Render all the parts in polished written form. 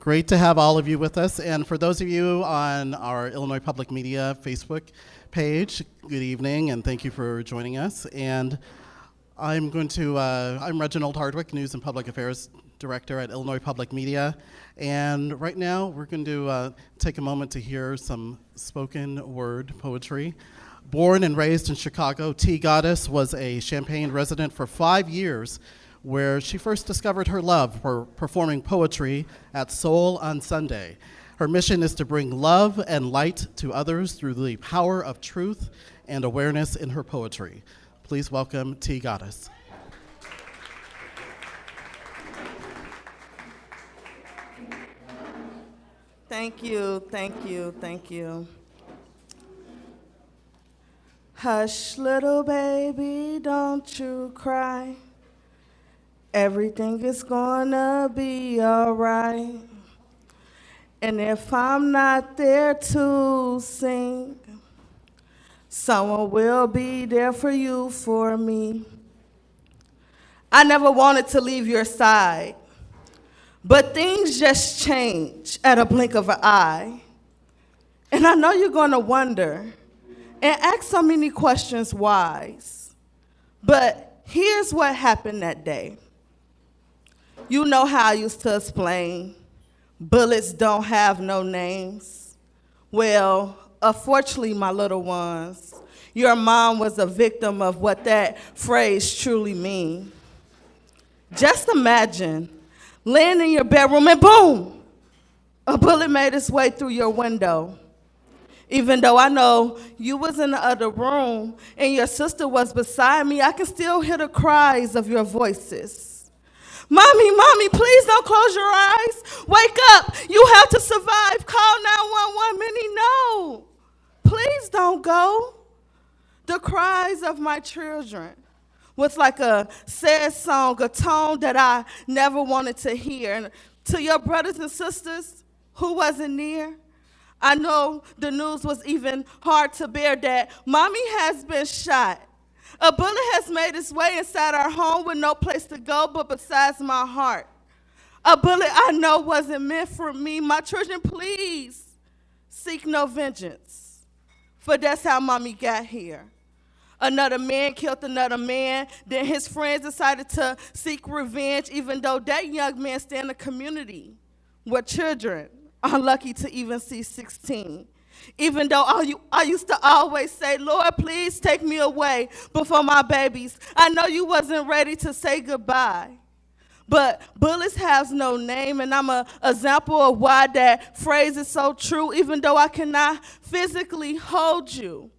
Great to have all of you with us. And for those of you on our Illinois Public Media Facebook page, good evening and thank you for joining us. And I'm Reginald Hardwick, News and Public Affairs Director at Illinois Public Media. And right now we're going to take a moment to hear some spoken word poetry. Born and raised in Chicago, T. Goddess was a Champaign resident for 5 years, where she first discovered her love for performing poetry at Soul on Sunday. Her mission is to bring love and light to others through the power of truth and awareness in her poetry. Please welcome T. Goddess. Thank you, thank you, thank you. Hush, little baby, don't you cry. Everything is gonna be all right. And if I'm not there to sing, someone will be there for you, for me. I never wanted to leave your side, but things just change at a blink of an eye. And I know you're gonna wonder and ask so many questions why. But here's what happened that day. You know how I used to explain, bullets don't have no names. Well, unfortunately, my little ones, your mom was a victim of what that phrase truly means. Just imagine laying in your bedroom and boom, a bullet made its way through your window. Even though I know you was in the other room and your sister was beside me, I can still hear the cries of your voices. Mommy, mommy, please don't close your eyes. Wake up. You have to survive. Call 911. Minnie, no. Please don't go. The cries of my children was like a sad song, a tone that I never wanted to hear. And to your brothers and sisters who wasn't near, I know the news was even hard to bear that mommy has been shot. A bullet has made its way inside our home with no place to go but besides my heart. A bullet I know wasn't meant for me. My children, please seek no vengeance, for that's how mommy got here. Another man killed another man. Then his friends decided to seek revenge, even though that young man stayed in a community where children are lucky to even see 16. Even though I used to always say, Lord, please take me away before my babies. I know you wasn't ready to say goodbye. But bullets has no name, and I'm an example of why that phrase is so true. Even though I cannot physically hold you,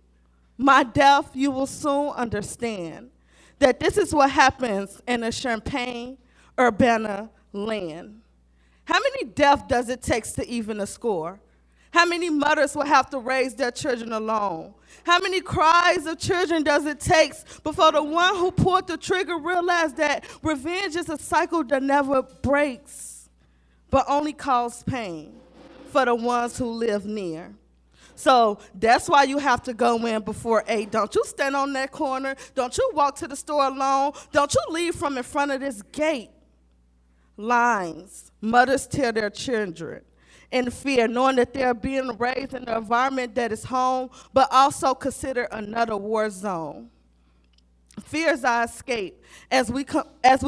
my death you will soon understand that this is what happens in a Champaign, Urbana land. How many deaths does it take to even a score? How many mothers will have to raise their children alone? How many cries of children does it take before the one who pulled the trigger realized that revenge is a cycle that never breaks, but only causes pain for the ones who live near? So that's why you have to go in before 8. Don't you stand on that corner. Don't you walk to the store alone. Don't you leave from in front of this gate. Lines, mothers tell their children in fear, knowing that they're being raised in an environment that is home, but also considered another war zone. Fear is our escape as we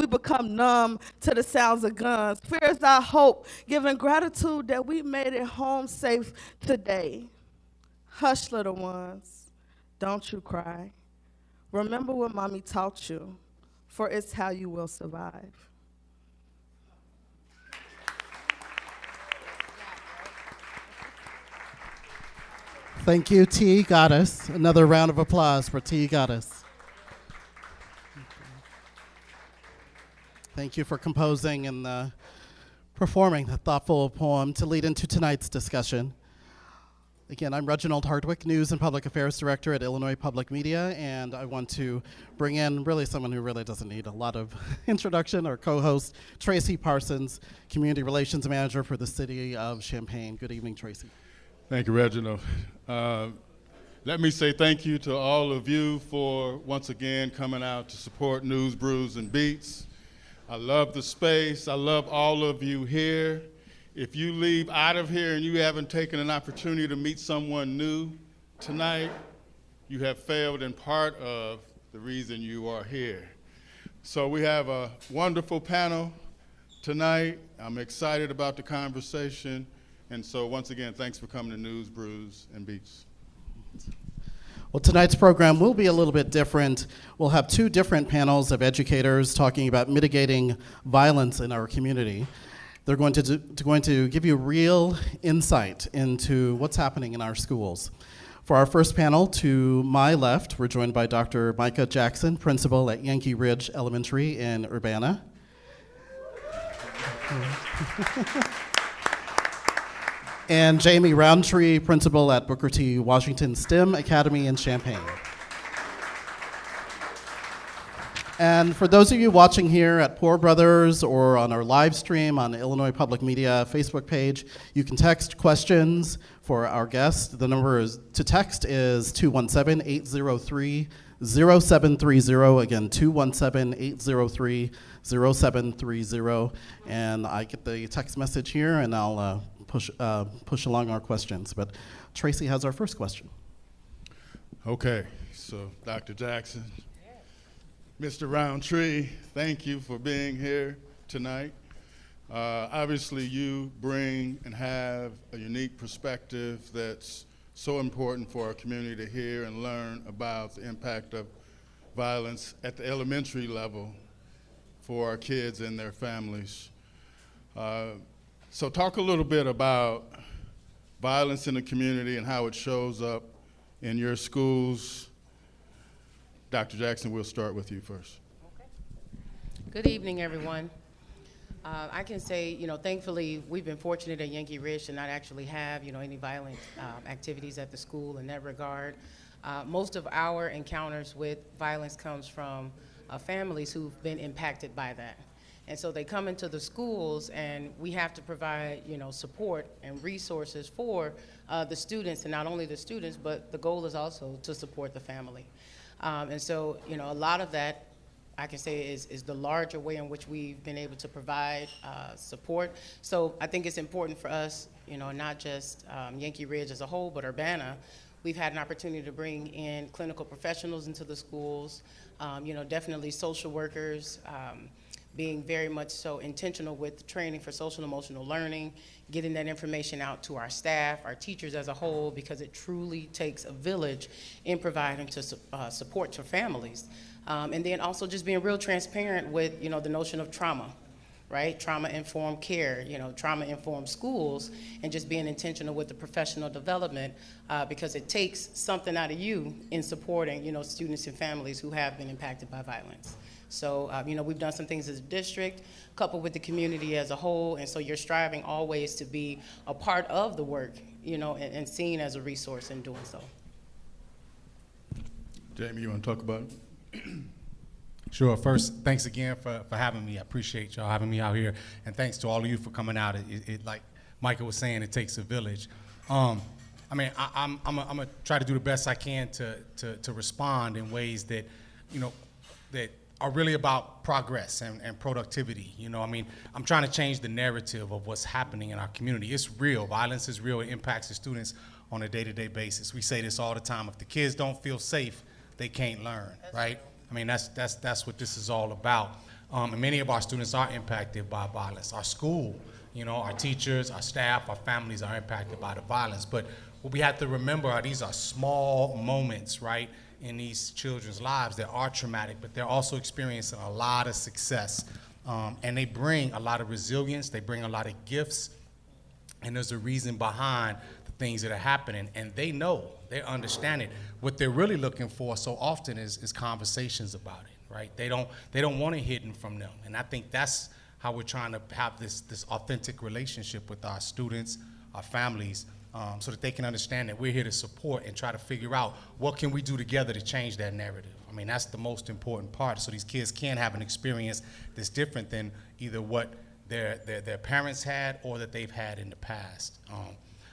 become numb to the sounds of guns. Fear is our hope, giving gratitude that we made it home safe today. Hush, little ones, don't you cry. Remember what mommy taught you, for it's how you will survive. Thank you, T. Goddess. Another round of applause for T. Goddess. Thank you for composing and performing a thoughtful poem to lead into tonight's discussion. Again, I'm Reginald Hardwick, News and Public Affairs Director at Illinois Public Media, and I want to bring in really someone who really doesn't need a lot of introduction, our co-host, Tracy Parsons, Community Relations Manager for the City of Champaign. Good evening, Tracy. Thank you, Reginald. Let me say thank you to all of you for once again coming out to support News, Brews, and Beatz. I love the space. I love all of you here. if you leave out of here and you haven't taken an opportunity to meet someone new tonight, you have failed in part of the reason you are here. So we have a wonderful panel tonight. I'm excited about the conversation. And so once again, thanks for coming to News, Brews, and Beatz. Well, tonight's program will be a little bit different. We'll have two different panels of educators talking about mitigating violence in our community. They're going to give you real insight into what's happening in our schools. For our first panel, to my left, we're joined by Dr. Micah Jackson, principal at Yankee Ridge Elementary in Urbana. And Jamie Roundtree, principal at Booker T. Washington STEM Academy in Champaign. And for those of you watching here at Poor Brothers or on our live stream on the Illinois Public Media Facebook page, you can text questions for our guest. The number to text is 217-803-0730. Again, 217-803-0730. And I get the text message here, and I'll push along our questions. But Tracy has our first question. Okay, so Dr. Jackson, Mr. Roundtree, thank you for being here tonight. Obviously, you bring and have a unique perspective that's so important for our community to hear and learn about the impact of violence at the elementary level for our kids and their families. So talk a little bit about violence in the community and how it shows up in your schools. Dr. Jackson, we'll start with you first. Okay. Good evening, everyone. I can say, thankfully, we've been fortunate at Yankee Ridge to not actually have, any violent activities at the school in that regard. Most of our encounters with violence comes from families who've been impacted by that. And so they come into the schools, and we have to provide, support and resources for the students, and not only the students, but the goal is also to support the family. And so, a lot of that, I can say, is the larger way in which we've been able to provide support. So I think it's important for us, not just Yankee Ridge as a whole, but Urbana. We've had an opportunity to bring in clinical professionals into the schools, definitely social workers, being very much so intentional with training for social and emotional learning, getting that information out to our staff, our teachers as a whole, because it truly takes a village in providing to support to families. And then also just being real transparent with, the notion of trauma, right? Trauma-informed care, trauma-informed schools, and just being intentional with the professional development, because it takes something out of you in supporting, students and families who have been impacted by violence. So, we've done some things as a district, coupled with the community as a whole, and so you're striving always to be a part of the work, and seen as a resource in doing so. Jamie, you want to talk about it? Sure. First, thanks again for having me. I appreciate y'all having me out here, and thanks to all of you for coming out. It like Micah was saying, it takes a village. I'm gonna try to do the best I can to respond in ways that, that are really about progress and productivity. I'm trying to change the narrative of what's happening in our community. It's real. Violence is real. It impacts the students on a day-to-day basis. We say this all the time. If the kids don't feel safe, they can't learn, right? That's what this is all about. And many of our students are impacted by violence. Our school, our teachers, our staff, our families are impacted by the violence. But what we have to remember are these are small moments, right, in these children's lives that are traumatic, but they're also experiencing a lot of success. And they bring a lot of resilience, they bring a lot of gifts, and there's a reason behind the things that are happening. And they know, they understand it. What they're really looking for so often is conversations about it, right? They don't want it hidden from them. And I think that's how we're trying to have this authentic relationship with our students, our families, so that they can understand that we're here to support and try to figure out what can we do together to change that narrative. That's the most important part, so these kids can have an experience that's different than either what their parents had or that they've had in the past.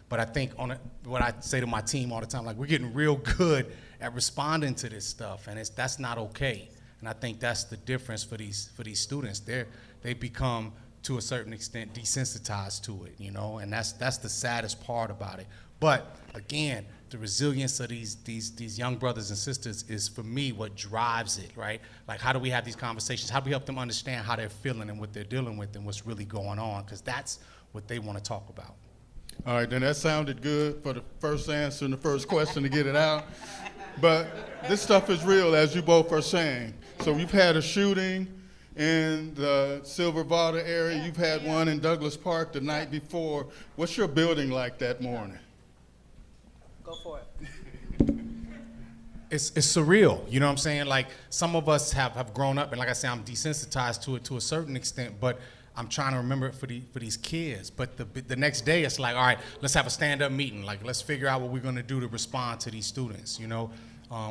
But I think what I say to my team all the time, like, we're getting real good at responding to this stuff, and that's not okay. And I think that's the difference for these students. They become to a certain extent, desensitized to it, you know, and that's the saddest part about it. But again, the resilience of these young brothers and sisters is, for me, what drives it, right? Like, how do we have these conversations? How do we help them understand how they're feeling and what they're dealing with and what's really going on? Because that's what they want to talk about. All right, then that sounded good for the first answer and the first question to get it out. But this stuff is real, as you both are saying. So you've had a shooting in the Silver Water area. You've had one in Douglas Park the night before. What's your building like that morning? Go for it. It's surreal, you know what I'm saying? Like, some of us have grown up, and like I say, I'm desensitized to it to a certain extent, but I'm trying to remember it for these kids. But the next day, it's like, all right, let's have a stand-up meeting. Like, let's figure out what we're going to do to respond to these students, you know?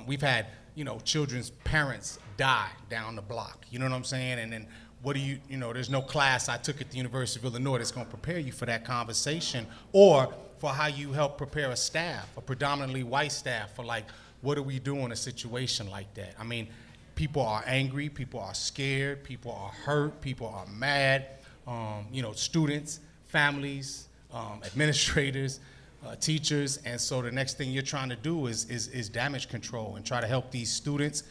We've had, you know, children's parents die down the block, you know what I'm saying? And then what do you know, there's no class I took at the University of Illinois that's going to prepare you for that conversation, or for how you help prepare a staff, a predominantly white staff, for like, what do we do in a situation like that? I mean, people are angry, people are scared, people are hurt, people are mad, you know, students, families, administrators, teachers, and so the next thing you're trying to do is damage control and try to help these students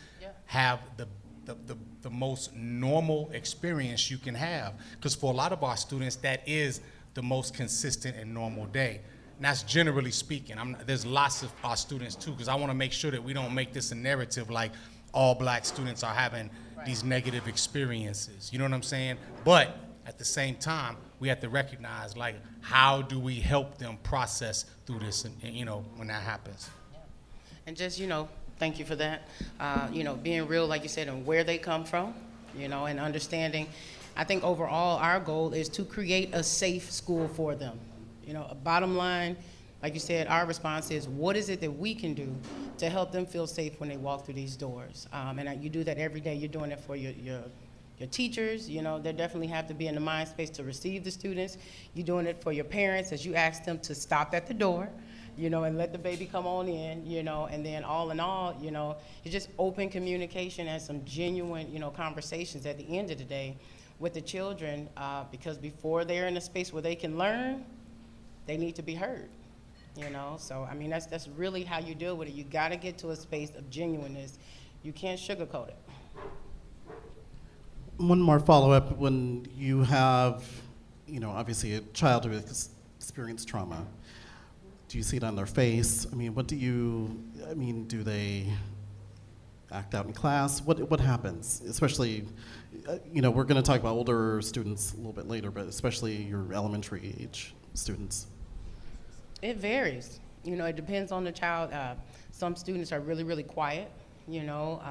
have the most normal experience you can have. Because for a lot of our students, that is the most consistent and normal day. And that's generally speaking. There's lots of our students too, because I want to make sure that we don't make this a narrative like all black students are having these negative experiences. You know what I'm saying? But at the same time, we have to recognize, like, how do we help them process through this, and you know, when that happens. And just, you know, thank you for that. You know, being real, like you said, and where they come from, you know, and understanding. I think overall our goal is to create a safe school for them. You know, a bottom line, like you said, our response is, what is it that we can do to help them feel safe when they walk through these doors? And you do that every day. You're doing it for your teachers. You know, they definitely have to be in the mind space to receive the students. You're doing it for your parents as you ask them to stop at the door, you know, and let the baby come on in, you know, and then all in all, you know, it's just open communication and some genuine, you know, conversations at the end of the day with the children, because before they're in a space where they can learn, they need to be heard, you know? So, I mean, that's really how you deal with it. You gotta get to a space of genuineness. You can't sugarcoat it. One more follow-up. When you have, you know, obviously a child who has experienced trauma, do you see it on their face? I mean, do they act out in class? What happens? Especially, you know, we're gonna talk about older students a little bit later, but especially your elementary age students. It varies. You know, it depends on the child. Some students are really, really quiet, you know.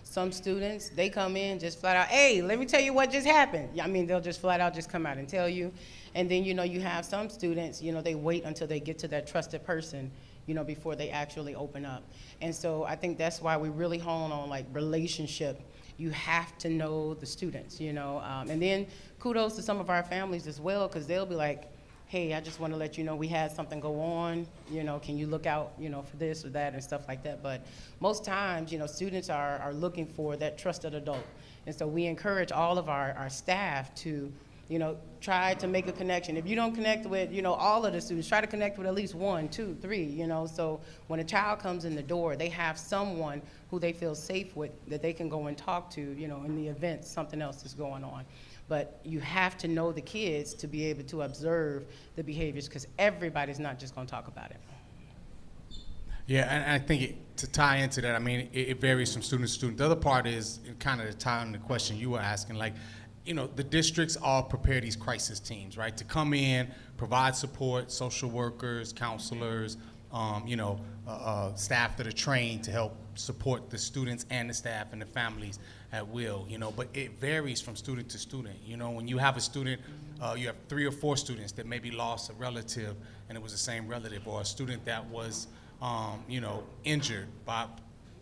Some students, they come in just flat out, hey, let me tell you what just happened. I mean, they'll just flat out just come out and tell you. And then, you know, you have some students, you know, they wait until they get to that trusted person, you know, before they actually open up. And so I think that's why we really hone on, like, relationship. You have to know the students, you know. And then kudos to some of our families as well, because they'll be like, hey, I just want to let you know we had something go on, you know, can you look out, you know, for this or that and stuff like that. But most times, you know, students are looking for that trusted adult. And so we encourage all of our staff to, you know, try to make a connection. If you don't connect with, you know, all of the students, try to connect with at least 1, 2, 3, you know, so when a child comes in the door, they have someone who they feel safe with that they can go and talk to, you know, in the event something else is going on. But you have to know the kids to be able to observe the behaviors, because everybody's not just going to talk about it. Yeah, and I think to tie into that, I mean, it varies from student to student. The other part is kind of to tie on the question you were asking, like, you know, the districts all prepare these crisis teams, right, to come in, provide support, social workers, counselors, you know, staff that are trained to help support the students and the staff and the families at will, you know, but it varies from student to student. You know, when you have a student, you have 3 or 4 students that maybe lost a relative and it was the same relative, or a student that was, you know, injured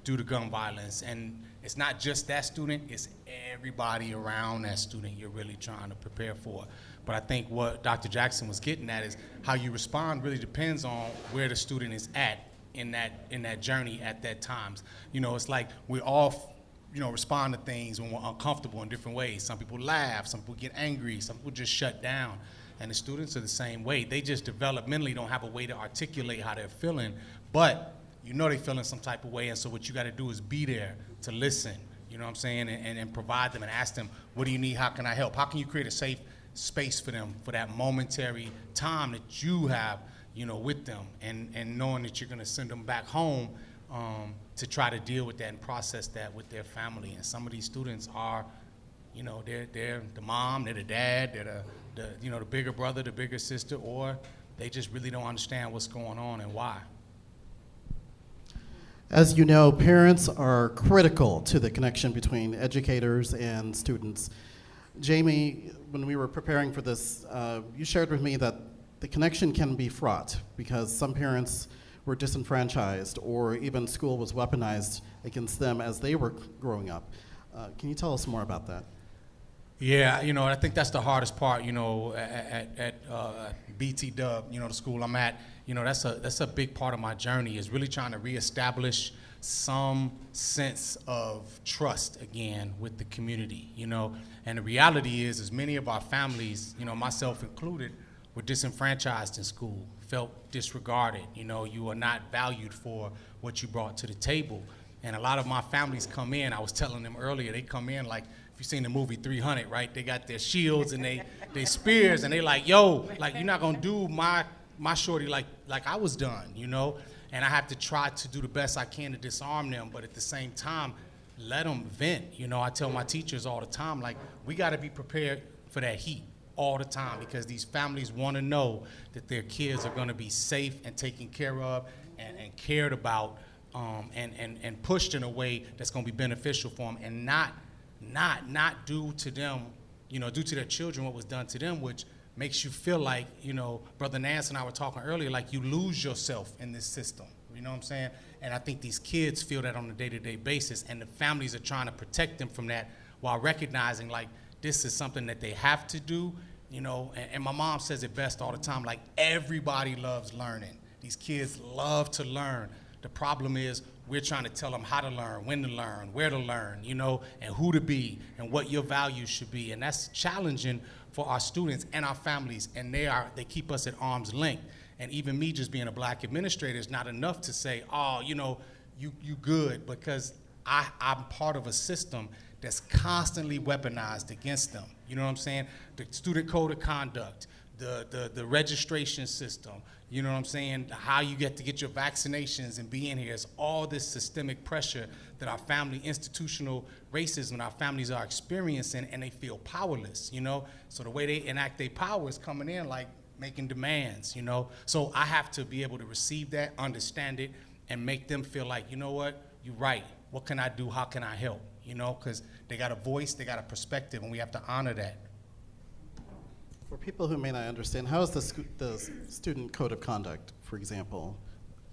due to gun violence. And it's not just that student, it's everybody around that student you're really trying to prepare for. But I think what Dr. Jackson was getting at is how you respond really depends on where the student is at in that journey at that times. You know, it's like we're all respond to things when we're uncomfortable in different ways. Some people laugh, some people get angry, some people just shut down. And the students are the same way. They just developmentally don't have a way to articulate how they're feeling, but they're feeling some type of way, and so what you gotta do is be there to listen, you know what I'm saying, and provide them and ask them, what do you need, how can I help? How can you create a safe space for them for that momentary time that you have, with them, and knowing that you're gonna send them back home to try to deal with that and process that with their family. And some of these students are, they're the mom, they're the dad, they're the bigger brother, the bigger sister, or they just really don't understand what's going on and why. As you know, parents are critical to the connection between educators and students. Jamie, when we were preparing for this, you shared with me that the connection can be fraught because some parents were disenfranchised or even school was weaponized against them as they were growing up. Can you tell us more about that? Yeah, I think that's the hardest part, at BT Dub, the school I'm at. That's a big part of my journey, is really trying to reestablish some sense of trust again with the community, And the reality is many of our families, myself included, were disenfranchised in school, felt disregarded. You are not valued for what you brought to the table. And a lot of my families come in, I was telling them earlier, they come in like, if you've seen the movie 300, right? They got their shields and they spears, and they like, yo, like, you're not gonna do my shorty like I was done, And I have to try to do the best I can to disarm them, but at the same time, let them vent. I tell my teachers all the time, like, we gotta be prepared for that heat all the time, because these families wanna know that their kids are gonna be safe and taken care of and cared about, and pushed in a way that's gonna be beneficial for them, and not do to them, do to their children what was done to them, which makes you feel like, Brother Nance and I were talking earlier, like you lose yourself in this system, you know what I'm saying? And I think these kids feel that on a day-to-day basis, and the families are trying to protect them from that while recognizing, like, this is something that they have to do, and my mom says it best all the time, like, everybody loves learning. These kids love to learn. The problem is we're trying to tell them how to learn, when to learn, where to learn, and who to be, and what your values should be. And that's challenging for our students and our families, and they keep us at arm's length. And even me just being a black administrator is not enough to say, oh, you good, because I'm part of a system that's constantly weaponized against them. You know what I'm saying? The student code of conduct, the registration system, you know what I'm saying? How you get to get your vaccinations and be in here. It's all this systemic pressure that our family, institutional racism, our families are experiencing, and they feel powerless, So the way they enact their power is coming in like making demands, So I have to be able to receive that, understand it, and make them feel like, you know what, you're right. What can I do? How can I help? Because they got a voice, they got a perspective, and we have to honor that. For people who may not understand, how is the student code of conduct, for example,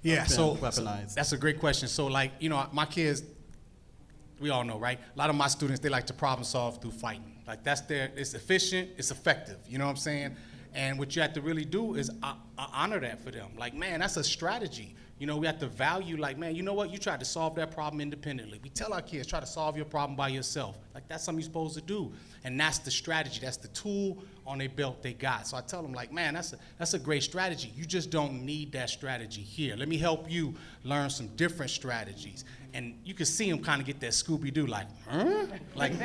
been weaponized? So that's a great question. So, like, my kids, we all know, right? A lot of my students, they like to problem solve through fighting. Like, it's efficient, it's effective, you know what I'm saying? And what you have to really do is honor that for them. Like, man, that's a strategy. We have to value, like, man, you know what? You tried to solve that problem independently. We tell our kids, try to solve your problem by yourself. Like, that's something you're supposed to do. And that's the strategy. That's the tool on their belt they got. So I tell them, like, man, that's a great strategy. You just don't need that strategy here. Let me help you learn some different strategies. And you can see them kind of get that Scooby-Doo, like, huh? Like,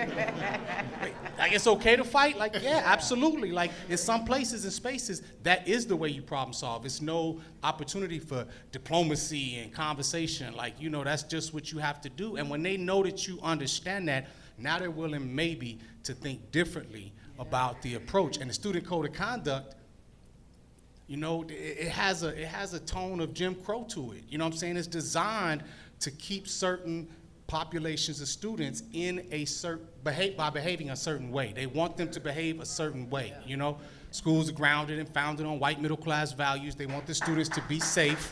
like, it's okay to fight? Like, yeah, absolutely. Like, in some places and spaces, that is the way you problem solve. It's no opportunity for diplomacy and conversation. Like, that's just what you have to do. And when they know that you understand that, now they're willing maybe to think differently about the approach. And the student code of conduct, it has a tone of Jim Crow to it. You know what I'm saying? It's designed to keep certain populations of students in by behaving a certain way. They want them to behave a certain way, Schools are grounded and founded on white middle class values. They want the students to be safe,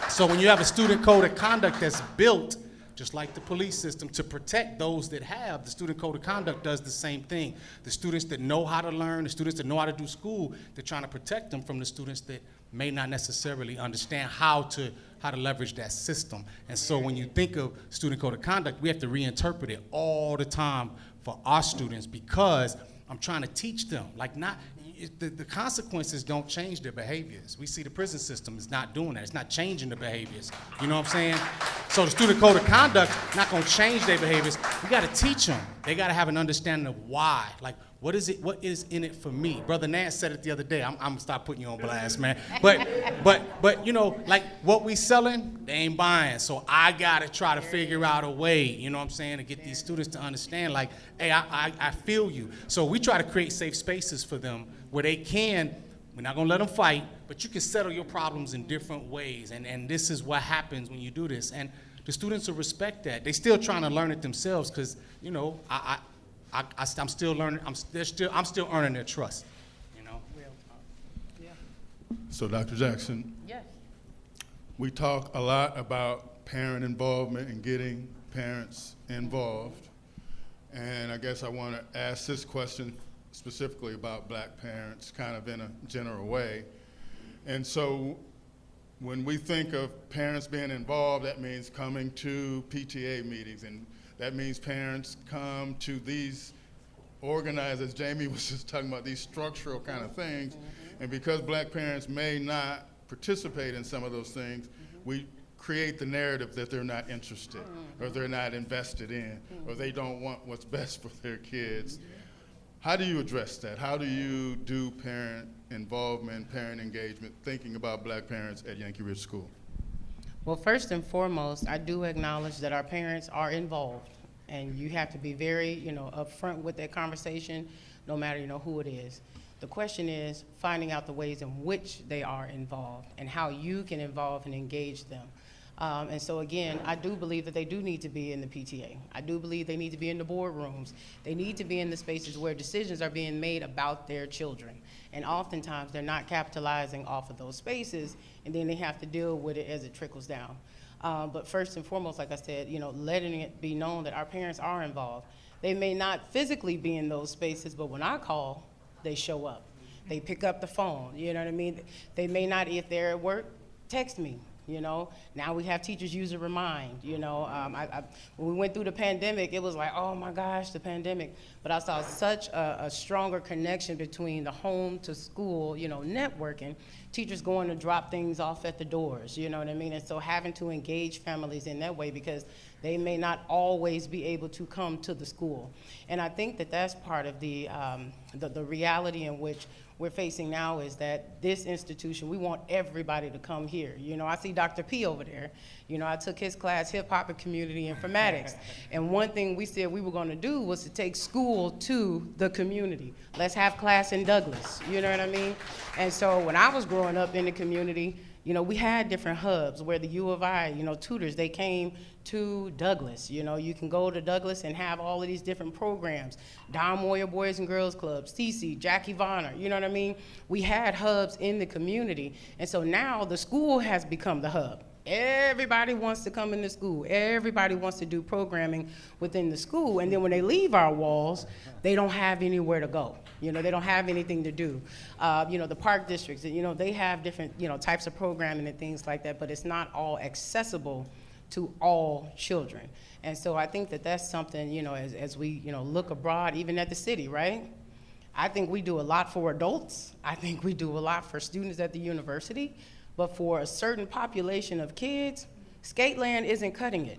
So when you have a student code of conduct that's built just like the police system, to protect those that have. The student code of conduct does the same thing. The students that know how to learn, the students that know how to do school, they're trying to protect them from the students that may not necessarily understand how to leverage that system. And so when you think of student code of conduct, we have to reinterpret it all the time for our students, because I'm trying to teach them, like, the consequences don't change their behaviors. We see the prison system is not doing that. It's not changing the behaviors. You know what I'm saying? So the student code of conduct not gonna change their behaviors. We gotta teach them. They gotta have an understanding of why. Like, what is in it for me? Brother Nance said it the other day. I'm gonna stop putting you on blast, man. But you know, like, what we selling, they ain't buying. So I gotta try to figure out a way, you know what I'm saying, to get these students to understand, like, hey, I feel you. So we try to create safe spaces for them where they can, we're not gonna let them fight, but you can settle your problems in different ways. And this is what happens when you do this. And the students will respect that. They still trying to learn it themselves, because, you know, I'm still learning. I'm still earning their trust. You know. Real talk. Yeah. So, Dr. Jackson, Yes. we talk a lot about parent involvement and getting parents involved. And I guess I want to ask this question specifically about black parents, kind of in a general way. And so when we think of parents being involved, that means coming to PTA meetings, and that means parents come to these organized, as Jamie was just talking about, these structural kind of things. And because black parents may not participate in some of those things, we create the narrative that they're not interested, or they're not invested in, or they don't want what's best for their kids. How do you address that? How do you do parent involvement, parent engagement, thinking about black parents at Yankee Ridge School? Well, first and foremost, I do acknowledge that our parents are involved, and you have to be very, you know, upfront with that conversation, no matter, you know, who it is. The question is finding out the ways in which they are involved and how you can involve and engage them. And so again, I do believe that they do need to be in the PTA. I do believe they need to be in the boardrooms. They need to be in the spaces where decisions are being made about their children. And oftentimes they're not capitalizing off of those spaces, and then they have to deal with it as it trickles down. But first and foremost, like I said, you know, letting it be known that our parents are involved. They may not physically be in those spaces, but when I call, they show up. They pick up the phone, you know what I mean? They may not, if they're at work, text me. You know, now we have teachers use a remind. You know, when we went through the pandemic, it was like, oh my gosh, the pandemic. But I saw such a stronger connection between the home to school, you know, networking, teachers going to drop things off at the doors, you know what I mean? And so having to engage families in that way, because they may not always be able to come to the school. And I think that that's part of the reality in which we're facing now, is that this institution, we want everybody to come here. You know, I see Dr. P over there. You know, I took his class, Hip Hop and Community Informatics. And one thing we said we were gonna do was to take school to the community. Let's have class in Douglas, you know what I mean? And so when I was growing up in the community, you know, we had different hubs where the U of I, you know, tutors, they came to Douglas. You know, you can go to Douglas and have all of these different programs. Don Moyer Boys and Girls Club, Cece, Jackie Vonner, you know what I mean? We had hubs in the community. And so now the school has become the hub. Everybody wants to come into school. Everybody wants to do programming within the school. And then when they leave our walls, they don't have anywhere to go. You know, they don't have anything to do. You know, the park districts, you know, they have different, you know, types of programming and things like that, but it's not all accessible to all children. And so I think that that's something, you know, as we, you know, look abroad, even at the city, right? I think we do a lot for adults. I think we do a lot for students at the university. But for a certain population of kids, Skateland isn't cutting it.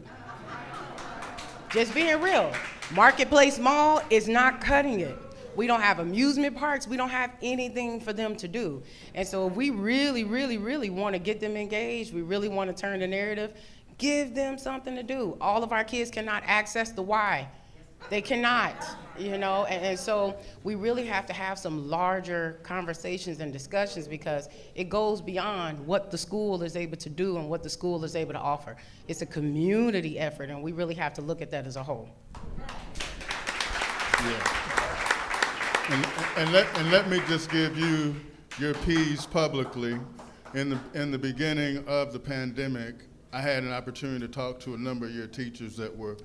Just being real. Marketplace Mall is not cutting it. We don't have amusement parks. We don't have anything for them to do. And so if we really, really, really want to get them engaged, we really want to turn the narrative, give them something to do. All of our kids cannot access the Y. They cannot, you know, and so we really have to have some larger conversations and discussions, because it goes beyond what the school is able to do and what the school is able to offer. It's a community effort, and we really have to look at that as a whole. Yeah. And let me just give you your P's publicly. In the beginning of the pandemic, I had an opportunity to talk to a number of your teachers that were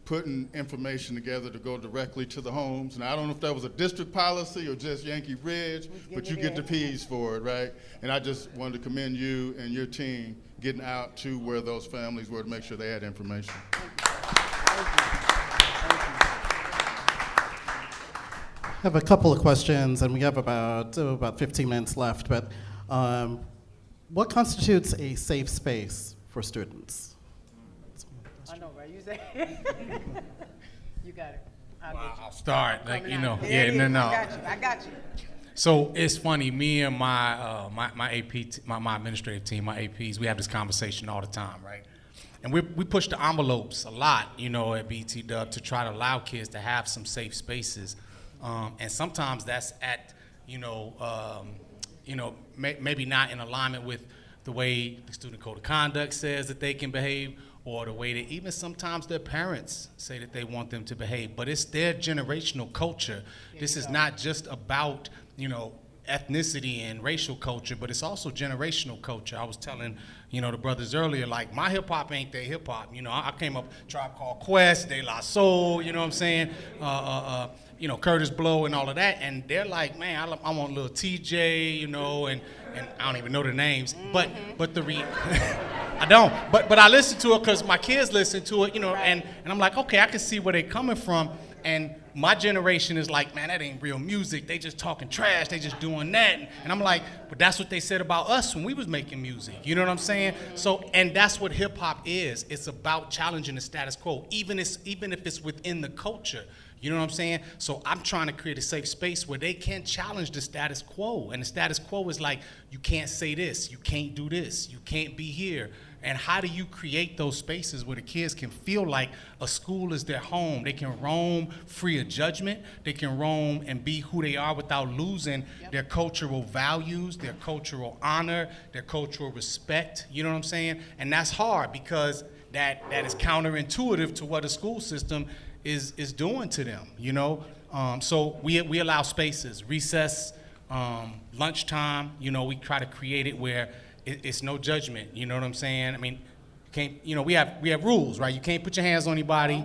putting information together to go directly to the homes. And I don't know if that was a district policy or just Yankee Ridge, but you get the P's for it, right? And I just wanted to commend you and your team getting out to where those families were to make sure they had information. I have a couple of questions, and we have about 15 minutes left, but what constitutes a safe space for students? I know, right? You say you got it. I'll start. Like, Coming you know, out. There yeah, it no, is. no. I got you. So it's funny, me and my AP, my administrative team, my APs, we have this conversation all the time, right? And we push the envelopes a lot, you know, at BT Dub to try to allow kids to have some safe spaces. And sometimes that's at, maybe not in alignment with the way the student code of conduct says that they can behave, or the way that even sometimes their parents say that they want them to behave. But it's their generational culture. This is not just about, ethnicity and racial culture, but it's also generational culture. I was telling, the brothers earlier, like, my hip hop ain't their hip hop. I came up Tribe Called Quest, De La Soul, you know what I'm saying? Curtis Blow and all of that, and they're like, man, I want little TJ, and I don't even know the names, but I don't, but I listen to it because my kids listen to it, and I'm like, okay, I can see where they're coming from, and my generation is like, man, that ain't real music, they just talking trash, they just doing that, and I'm like, but that's what they said about us when we was making music, you know what I'm saying? So, and that's what hip hop is, it's about challenging the status quo, even if it's within the culture. You know what I'm saying? So I'm trying to create a safe space where they can challenge the status quo. And the status quo is like, you can't say this, you can't do this, you can't be here. And how do you create those spaces where the kids can feel like a school is their home? They can roam free of judgment. They can roam and be who they are without losing their cultural values, their cultural honor, their cultural respect. You know what I'm saying? And that's hard because that is counterintuitive to what a school system is doing to them, So we allow spaces, recess, lunchtime, we try to create it where it's no judgment, you know what I'm saying? I mean, we have rules, right? You can't put your hands on anybody.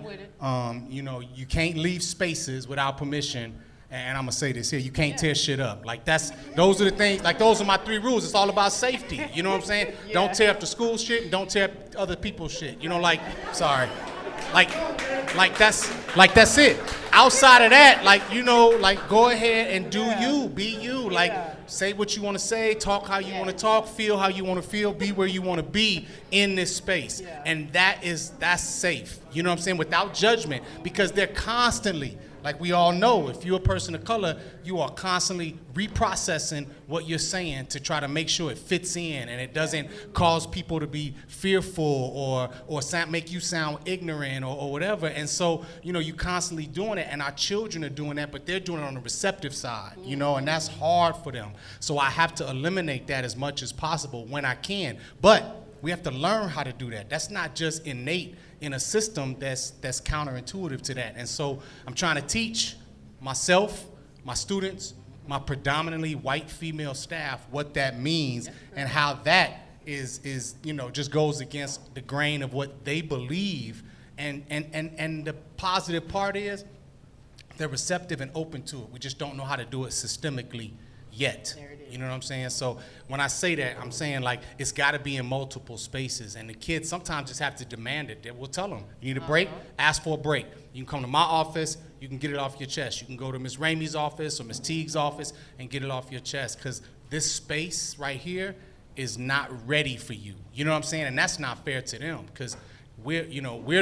You can't leave spaces without permission. And I'm gonna say this here, you can't tear shit up. Like those are the things, like those are my 3 rules. It's all about safety, you know what I'm saying? Yeah. Don't tear up the school shit, and don't tear up other people's shit. Sorry. Like that's it. Outside of that, go ahead and do you, be you. Say what you want to say, talk how you want to talk, feel how you want to feel, be where you want to be in this space. Yeah. And that's safe. You know what I'm saying? Without judgment, because they're constantly, like we all know, if you're a person of color, you are constantly reprocessing what you're saying to try to make sure it fits in and it doesn't cause people to be fearful or make you sound ignorant or whatever. And so, you constantly doing it, and our children are doing that, but they're doing it on the receptive side, and that's hard for them. So I have to eliminate that as much as possible when I can. But we have to learn how to do that. That's not just innate in a system that's counterintuitive to that. And so I'm trying to teach myself, my students, my predominantly white female staff what that means and how that is just goes against the grain of what they believe. And the positive part is they're receptive and open to it. We just don't know how to do it systemically yet. You know what I'm saying? So when I say that, I'm saying it's got to be in multiple spaces, and the kids sometimes just have to demand it. We'll tell them, you need a break, ask for a break. You can come to my office, you can get it off your chest. You can go to Ms. Ramey's office or Ms. Teague's office and get it off your chest, because this space right here is not ready for you. You know what I'm saying? And that's not fair to them, because we're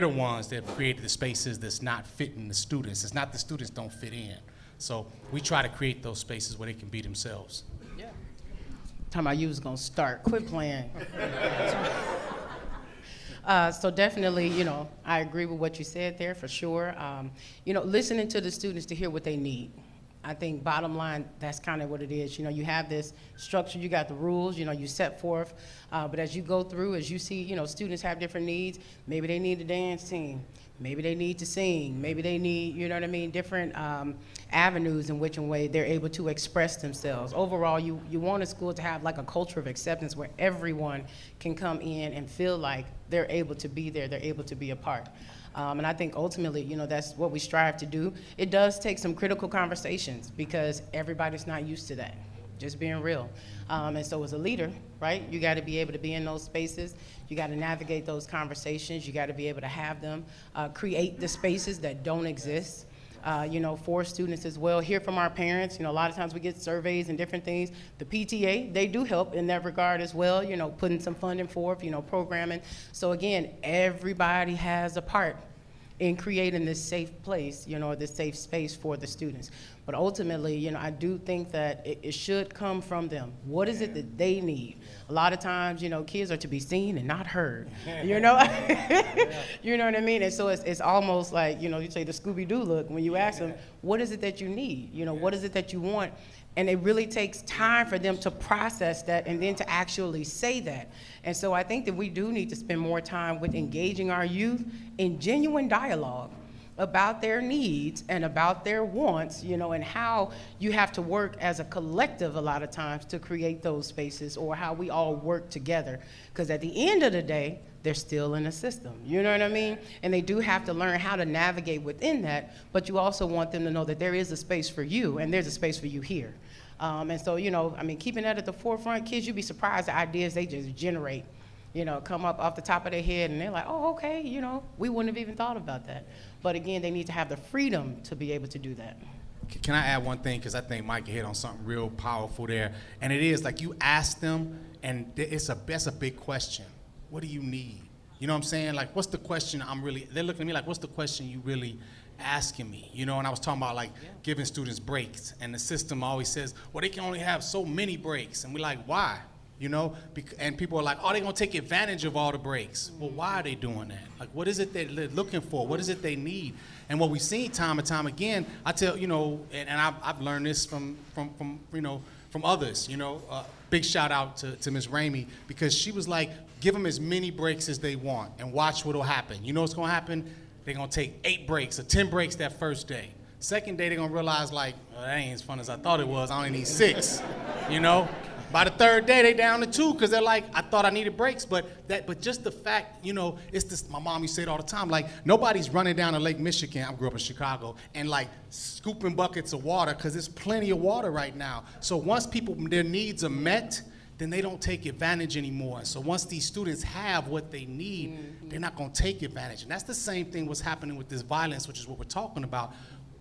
the ones that created the spaces that's not fitting the students. It's not the students don't fit in. So we try to create those spaces where they can be themselves. Yeah. Talking about you was gonna start. Quit playing. So definitely, I agree with what you said there for sure. Listening to the students to hear what they need. I think bottom line, that's kind of what it is. You know, you have this structure, you got the rules, you know, you set forth, but as you go through, as you see, you know, students have different needs. Maybe they need a dance team. Maybe they need to sing. Maybe they need, you know what I mean, different avenues in which way they're able to express themselves. Overall, you want a school to have like a culture of acceptance where everyone can come in and feel like they're able to be there, they're able to be a part. And I think ultimately, you know, that's what we strive to do. It does take some critical conversations because everybody's not used to that, just being real. And so as a leader, right, you got to be able to be in those spaces. You got to navigate those conversations. You got to be able to have them, create the spaces that don't exist. You know, for students as well, hear from our parents. You know, a lot of times we get surveys and different things. The PTA, they do help in that regard as well, you know, putting some funding forth, you know, programming. So again, everybody has a part in creating this safe place, you know, this safe space for the students. But ultimately, you know, I do think that it should come from them. What is it that they need? A lot of times, you know, kids are to be seen and not heard, you know? You know what I mean? And so it's almost like, you know, you say the Scooby-Doo look when you ask them, what is it that you need? You know, what is it that you want? And it really takes time for them to process that and then to actually say that. And so I think that we do need to spend more time with engaging our youth in genuine dialogue about their needs and about their wants, you know, and how you have to work as a collective a lot of times to create those spaces, or how we all work together. Because at the end of the day, they're still in the system, you know what I mean? And they do have to learn how to navigate within that, but you also want them to know that there is a space for you, and there's a space for you here. And so, you know, I mean, keeping that at the forefront, kids, you'd be surprised the ideas they just generate, you know, come up off the top of their head, and they're like, oh, okay, you know, we wouldn't have even thought about that. But again, they need to have the freedom to be able to do that. Can I add one thing? Because I think Mike hit on something real powerful there. And it is like you ask them, and that's a big question. What do you need? You know what I'm saying? Like, what's the question they're looking at me like, what's the question you really asking me? You know, and I was talking about like giving students breaks. And the system always says, well, they can only have so many breaks. And we're like, why? You know, and people are like, oh, they're going to take advantage of all the breaks. Well, why are they doing that? Like, what is it they're looking for? What is it they need? And what we've seen time and time again, I tell, you know, and I've learned this from you know, from others, you know. Big shout out to Ms. Ramey, because she was like, give them as many breaks as they want and watch what will happen. You know what's going to happen? They're going to take 8 breaks or 10 breaks that first day. Second day, they're going to realize, like, well, that ain't as fun as I thought it was. I only need 6, you know? By the third day, they down to 2 because they're like, I thought I needed breaks, but just the fact, you know, it's this. My mom used to say it all the time, like, nobody's running down to Lake Michigan, I grew up in Chicago, and like scooping buckets of water because there's plenty of water right now. So once their needs are met, then they don't take advantage anymore. So once these students have what they need, they're not going to take advantage. And that's the same thing what's happening with this violence, which is what we're talking about.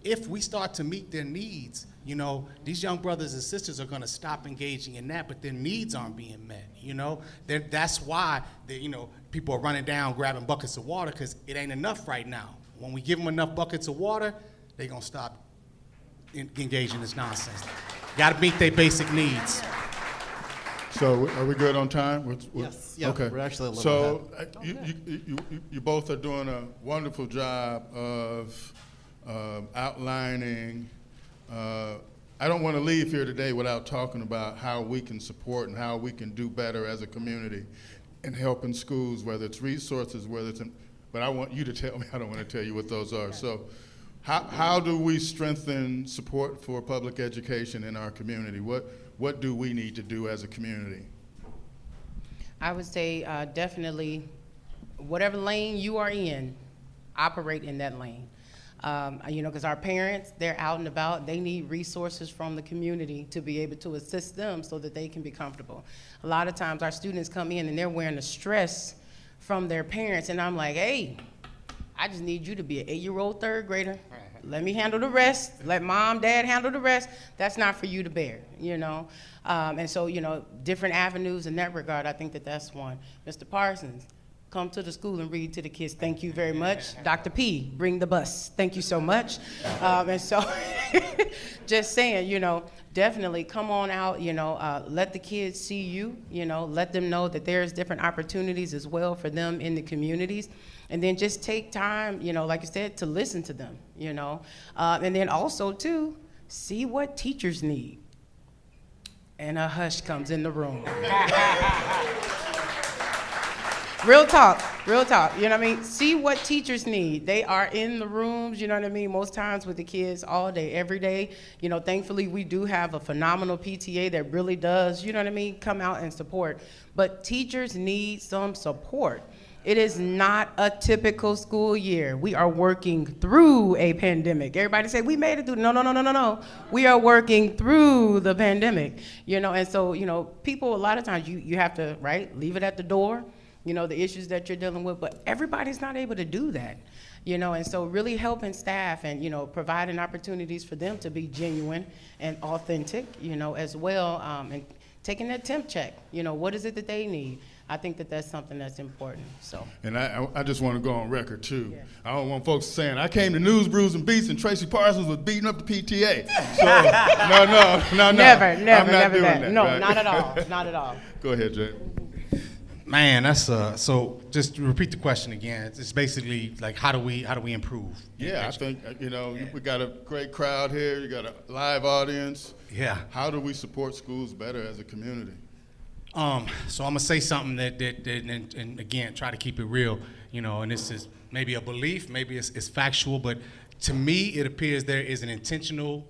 If we start to meet their needs, you know, these young brothers and sisters are going to stop engaging in that, but their needs aren't being met, you know. That's why, you know, people are running down grabbing buckets of water, because it ain't enough right now. When we give them enough buckets of water, they're going to stop engaging in this nonsense. Got to meet their basic needs. So are we good on time? Yes, yeah, okay. We're actually a little You both are doing a wonderful job of outlining. I don't want to leave here today without talking about how we can support and how we can do better as a community in helping schools, whether it's resources, whether it's but I want you to tell me. I don't want to tell you what those are. So how do we strengthen support for public education in our community? What do we need to do as a community? I would say definitely whatever lane you are in, operate in that lane. You know, because our parents, they're out and about. They need resources from the community to be able to assist them so that they can be comfortable. A lot of times our students come in and they're wearing the stress from their parents, and I'm like, hey, I just need you to be an 8-year-old third grader. Let me handle the rest. Let mom, dad handle the rest. That's not for you to bear, you know. And so, you know, different avenues in that regard, I think that's one. Mr. Parsons, come to the school and read to the kids. Thank you very much. Dr. P, bring the bus. Thank you so much. And so just saying, you know, definitely come on out, you know, let the kids see you, you know, let them know that there's different opportunities as well for them in the communities. And then just take time, you know, like I said, to listen to them, you know. And then also, too, see what teachers need. And a hush comes in the room. Real talk, real talk. You know what I mean? See what teachers need. They are in the rooms, you know what I mean, most times with the kids all day, every day. You know, thankfully we do have a phenomenal PTA that really does, you know what I mean, come out and support. But teachers need some support. It is not a typical school year. We are working through a pandemic. Everybody say, we made it through. No, no, no, no, no, no. We are working through the pandemic, you know, and so, you know, people, a lot of times you have to, right, leave it at the door, you know, the issues that you're dealing with, but everybody's not able to do that, you know, and so really helping staff and, you know, providing opportunities for them to be genuine and authentic, you know, as well, and taking that temp check, you know, what is it that they need? I think that that's something that's important, so. And I just want to go on record, too. Yeah. I don't want folks saying, I came to News, Brews, and Beatz, and Tracy Parsons was beating up the PTA. So, no. Never I'm not doing that. No, right? not at all, not at all. Go ahead, Jay. Man, that's so. Just to repeat the question again. It's basically like, how do we improve? Yeah, I think, you know, we got a great crowd here. You got a live audience. Yeah. How do we support schools better as a community? So I'm gonna say something that and again, try to keep it real, you know, and this is maybe a belief, maybe it's factual, but to me, it appears there is an intentional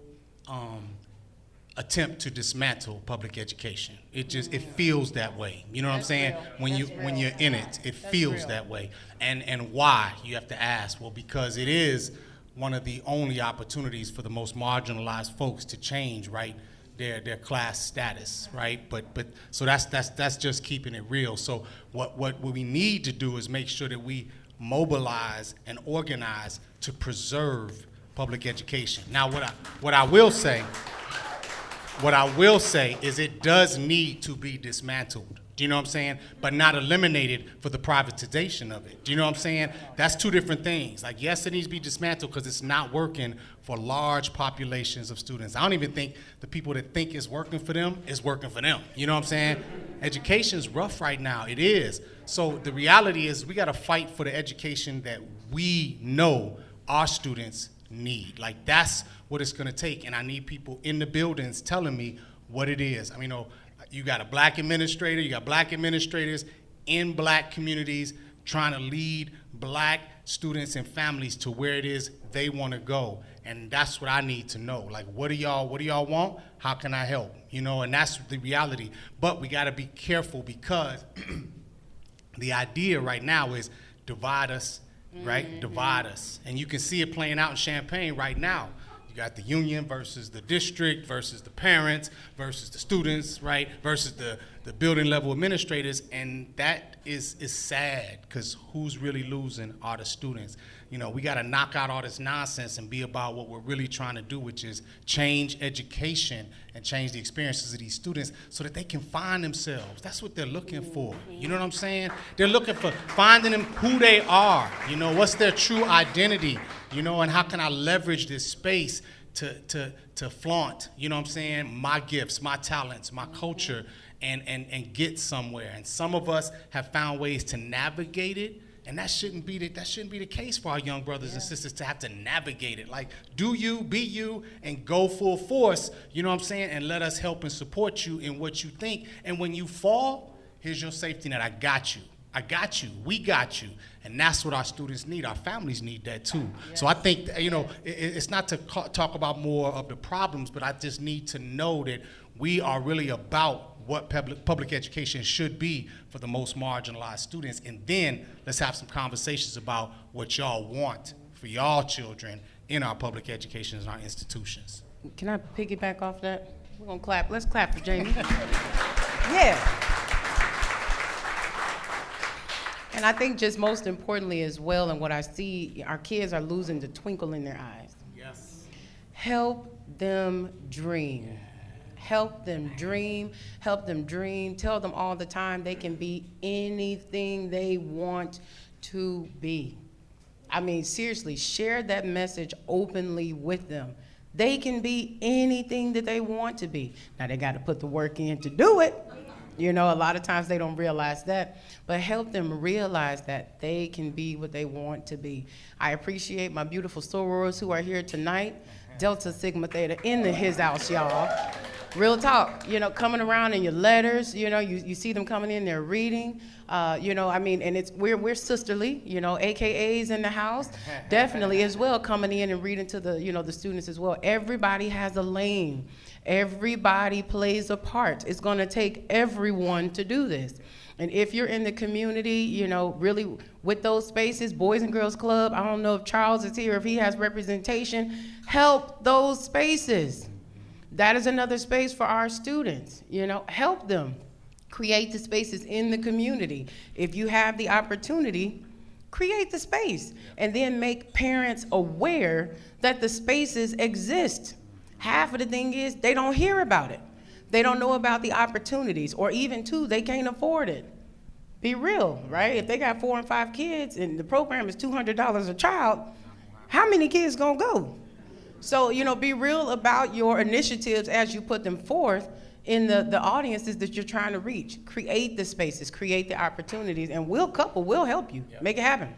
attempt to dismantle public education. It feels that way. You know what I'm saying? When you're in it, it feels that way. And why? You have to ask. Well, because it is one of the only opportunities for the most marginalized folks to change, right? Their class status, right? But so that's just keeping it real. So what we need to do is make sure that we mobilize and organize to preserve public education. Now, what I will say is it does need to be dismantled. Do you know what I'm saying? But not eliminated for the privatization of it. Do you know what I'm saying? That's two different things. Like, yes, it needs to be dismantled because it's not working for large populations of students. I don't even think the people that think it's working for them is working for them. You know what I'm saying? Education's rough right now. It is. So the reality is we got to fight for the education that we know our students need. Like, that's what it's going to take. And I need people in the buildings telling me what it is. I mean, you got a black administrator, you got black administrators in black communities trying to lead black students and families to where it is they want to go. And that's what I need to know. Like, what do y'all want? How can I help? You know, and that's the reality. But we got to be careful because the idea right now is divide us, right? Mm-hmm. Divide us. And you can see it playing out in Champaign right now. You got the union versus the district versus the parents versus the students, right? Versus the building level administrators, and that is sad because who's really losing are the students. You know, we got to knock out all this nonsense and be about what we're really trying to do, which is change education and change the experiences of these students so that they can find themselves. That's what they're looking for. You know what I'm saying? They're looking for finding them who they are. You know, what's their true identity? You know, and how can I leverage this space to flaunt, you know what I'm saying, my gifts, my talents, my culture, and get somewhere. And some of us have found ways to navigate it, and that shouldn't be the case for our young brothers and sisters to have to navigate it. Like, do you, be you, and go full force, you know what I'm saying, and let us help and support you in what you think. And when you fall, here's your safety net. I got you. We got you. And that's what our students need. Our families need that too. Yes. So I think, you know, it's not to talk about more of the problems, but I just need to know that we are really about what public education should be for the most marginalized students. And then let's have some conversations about what y'all want for y'all children in our public education and our institutions. Can I piggyback off that? We're gonna clap. Let's clap for Jamie. Yeah. And I think just most importantly as well, and what I see, our kids are losing the twinkle in their eyes. Yes. Help them dream. Help them dream. Help them dream. Tell them all the time they can be anything they want to be. I mean, seriously, share that message openly with them. They can be anything that they want to be. Now, they got to put the work in to do it. You know, a lot of times they don't realize that, but help them realize that they can be what they want to be. I appreciate my beautiful sorors who are here tonight. Delta Sigma Theta in the his house, y'all. Real talk, coming around in your letters, you see them coming in there reading, and we're sisterly, AKAs in the house, definitely as well, coming in and reading to the students as well. Everybody has a lane. Everybody plays a part. It's gonna take everyone to do this. And if you're in the community, really with those spaces, Boys and Girls Club, I don't know if Charles is here, if he has representation, help those spaces. That is another space for our students, help them create the spaces in the community. If you have the opportunity, create the space and then make parents aware that the spaces exist. Half of the thing is they don't hear about it. They don't know about the opportunities, or even two, they can't afford it. Be real, right? If they got 4 and 5 kids and the program is $200 a child, how many kids gonna go? So, be real about your initiatives as you put them forth in the audiences that you're trying to reach. Create the spaces, create the opportunities, and we'll help you. Make it happen.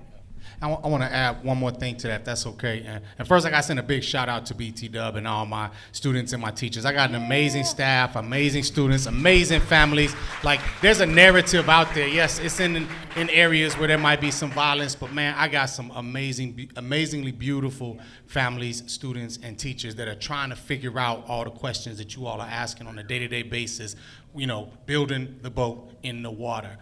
I want to add one more thing to that, if that's okay. And first, I got to send a big shout out to BT Dub and all my students and my teachers. I got an amazing staff, amazing students, amazing families. Like, there's a narrative out there. Yes, it's in areas where there might be some violence, but man, I got some amazingly beautiful families, students, and teachers that are trying to figure out all the questions that you all are asking on a day-to-day basis, building the boat in the water.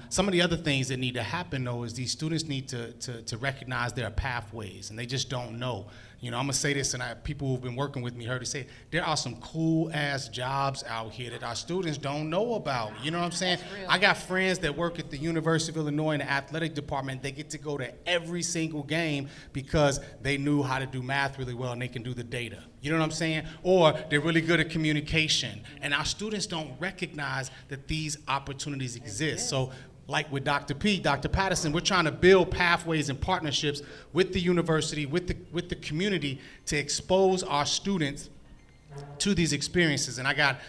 Some of the other things that need to happen, though, is these students need to recognize their pathways, and they just don't know. I'm gonna say this, and people who've been working with me heard it say, there are some cool-ass jobs out here that our students don't know about. You know what I'm saying? I got friends that work at the University of Illinois in the athletic department. They get to go to every single game because they knew how to do math really well, and they can do the data. You know what I'm saying? Or they're really good at communication. And our students don't recognize that these opportunities exist. So like with Dr. Patterson, we're trying to build pathways and partnerships with the university, with the community, to expose our students to these experiences. And I got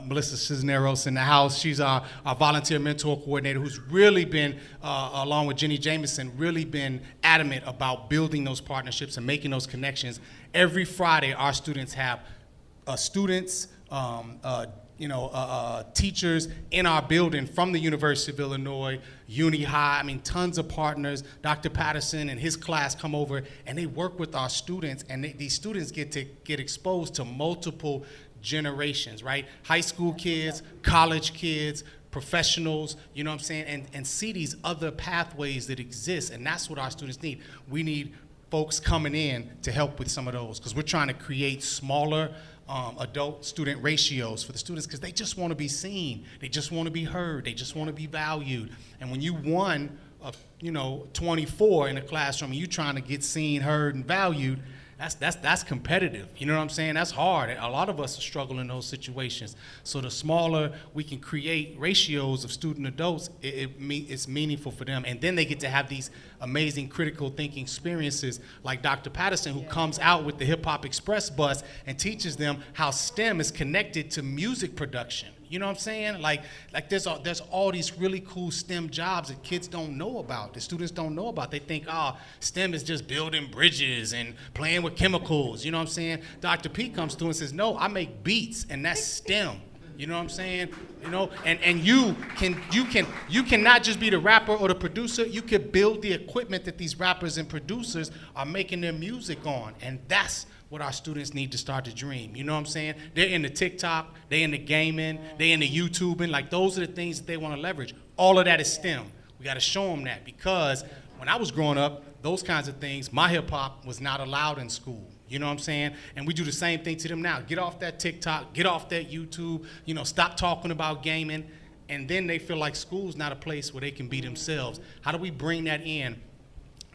Melissa Cisneros in the house. She's our volunteer mentor coordinator, who's really been, along with Jenny Jameson, really been adamant about building those partnerships and making those connections. Every Friday, our students have teachers in our building from the University of Illinois, Uni High, tons of partners. Dr. Patterson and his class come over and they work with our students, and these students get exposed to multiple generations, right? High school kids, college kids, professionals, you know what I'm saying, and see these other pathways that exist, and that's what our students need. We need folks coming in to help with some of those, because we're trying to create smaller adult-student ratios for the students, because they just want to be seen, they just want to be heard, they just want to be valued. And when you won 24 in a classroom and you trying to get seen, heard, and valued, that's competitive. You know what I'm saying? That's hard. A lot of us struggle in those situations. So the smaller we can create ratios of student adults, it's meaningful for them. And then they get to have these amazing critical thinking experiences like Dr. Patterson, who comes out with the Hip Hop Express bus and teaches them how STEM is connected to music production. You know what I'm saying? Like there's all these really cool STEM jobs that kids don't know about, that students don't know about. They think, STEM is just building bridges and playing with chemicals. You know what I'm saying? Dr. P comes through and says, no, I make beats, and that's STEM. You know what I'm saying? And you can not just be the rapper or the producer, you can build the equipment that these rappers and producers are making their music on. And that's what our students need to start to dream. You know what I'm saying? They're into TikTok, they're into gaming, they're into YouTubing. Like, those are the things that they want to leverage. All of that is STEM. We got to show them that, because when I was growing up, those kinds of things, my hip hop was not allowed in school. You know what I'm saying? And we do the same thing to them now. Get off that TikTok, get off that YouTube, stop talking about gaming. And then they feel like school's not a place where they can be themselves. How do we bring that in,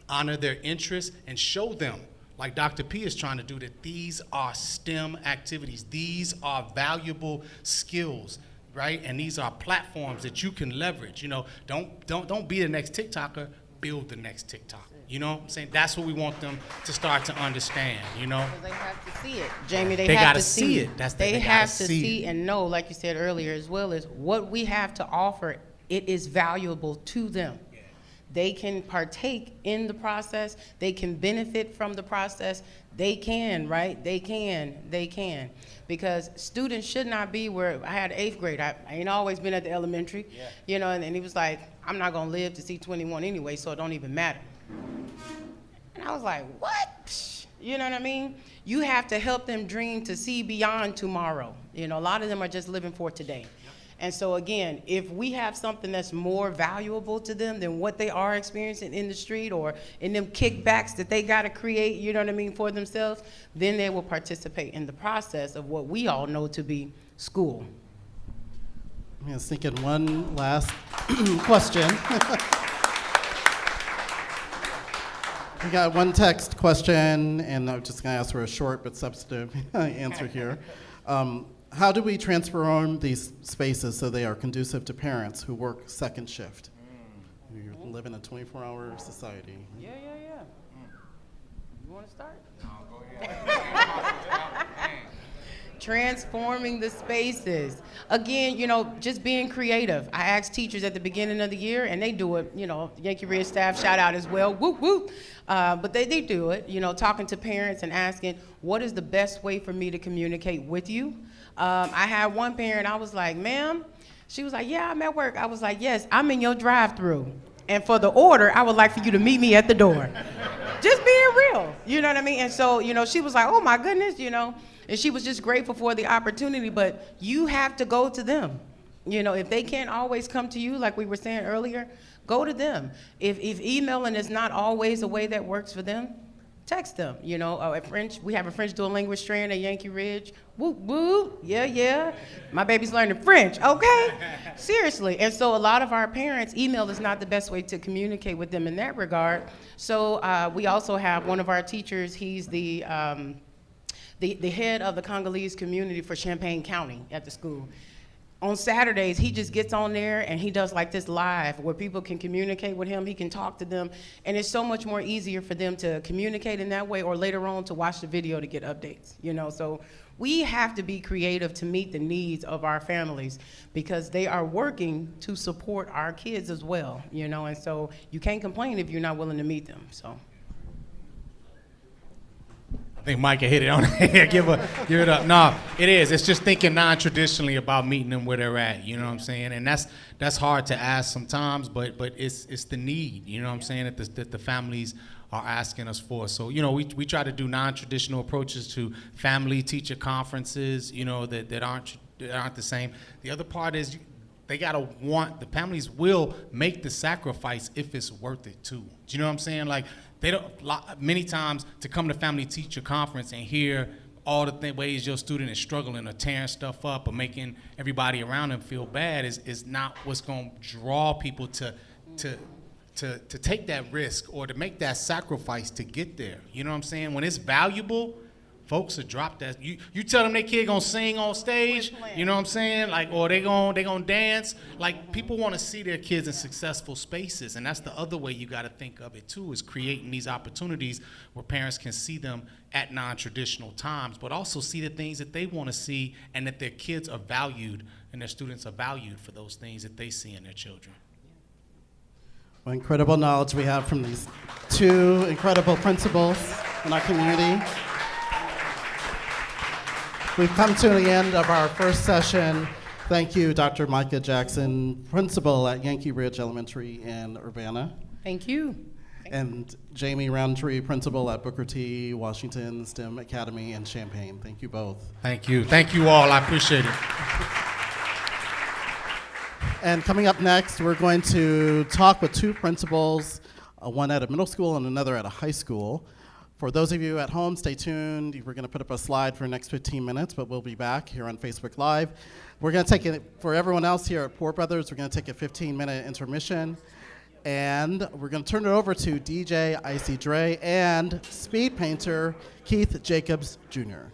honor their interests, and show them, like Dr. P is trying to do, that these are STEM activities. These are valuable skills, right? And these are platforms that you can leverage. Don't be the next TikToker, build the next TikTok. You know what I'm saying? That's what we want them to start to understand, Because they have to see it. Jamie, they have have to to see it. They have to see and know, like you said earlier as well, is what we have to offer, it is valuable to them. they can partake in the process, they can benefit from the process, they can, right? They can. Because students should not be where, I had 8th grade, I ain't always been at the elementary, you know, and he was like, I'm not gonna live to see 21 anyway, so it don't even matter. And I was like, what? Psh, you know what I mean? You have to help them dream to see beyond tomorrow. You know, a lot of them are just living for today. And so again, if we have something that's more valuable to them than what they are experiencing in the street or in them kickbacks that they got to create, you know what I mean, for themselves, then they will participate in the process of what we all know to be school. I'm going to sneak in one last question. We got one text question, and I'm just going to ask for a short but substantive answer here. How do we transform these spaces so they are conducive to parents who work second shift? We live in a 24-hour society. Yeah. You want to start? No, go ahead. Transforming the spaces. Again, you know, just being creative. I asked teachers at the beginning of the year, and they do it, you know, Yankee Ridge staff, shout out as well, whoop, whoop. But they do it, you know, talking to parents and asking, what is the best way for me to communicate with you? I had one parent, I was like, ma'am, she was like, yeah, I'm at work. I was like, yes, I'm in your drive-through. And for the order, I would like for you to meet me at the door. Just being real, you know what I mean? And so, you know, she was like, oh my goodness, you know, and she was just grateful for the opportunity, but you have to go to them. You know, if they can't always come to you, like we were saying earlier, go to them. If emailing is not always a way that works for them, text them. You know, we have a French dual language strand at Yankee Ridge. Whoop, whoop, yeah. My baby's learning French, okay? Seriously. And so a lot of our parents, email is not the best way to communicate with them in that regard. So we also have one of our teachers, he's the head of the Congolese community for Champaign County at the school. On Saturdays, he just gets on there and he does like this live where people can communicate with him, he can talk to them, and it's so much more easier for them to communicate in that way or later on to watch the video to get updates, you know? So we have to be creative to meet the needs of our families because they are working to support our kids as well, you know? And so you can't complain if you're not willing to meet them, so. I think Micah hit it on the head. Give it up. No, it is. It's just thinking non-traditionally about meeting them where they're at. You know what I'm saying? And that's hard to ask sometimes, but it's the need. You know what I'm saying? That the families are asking us for. So you know, we try to do non-traditional approaches to family teacher conferences. You know that aren't the same. The other part is they gotta want the families will make the sacrifice if it's worth it too. Do you know what I'm saying? Like. They don't, many times to come to family teacher conference and hear all the ways your student is struggling or tearing stuff up or making everybody around them feel bad is not what's going to draw people to take that risk or to make that sacrifice to get there. You know what I'm saying? When it's valuable, folks will drop that. You tell them their kid gonna sing on stage, you know what I'm saying? Like, or they gonna dance. Like, people want to see their kids in successful spaces, and that's the other way you got to think of it too, is creating these opportunities where parents can see them at non-traditional times, but also see the things that they want to see, and that their kids are valued and their students are valued for those things that they see in their children. What incredible knowledge we have from these two incredible principals in our community. We've come to the end of our first session. Thank you, Dr. Micah Jackson, principal at Yankee Ridge Elementary in Urbana. Thank you. And Jamie Roundtree, principal at Booker T. Washington STEM Academy in Champaign. Thank you both. Thank you. Thank you all. I appreciate it. And coming up next, we're going to talk with two principals, one at a middle school and another at a high school. For those of you at home, stay tuned. We're going to put up a slide for the next 15 minutes, but we'll be back here on Facebook Live. We're going to take it, for everyone else here at Poor Brothers, we're going to take a 15-minute intermission. And we're going to turn it over to DJ Icy Dre and speed painter Keith Jacobs Jr.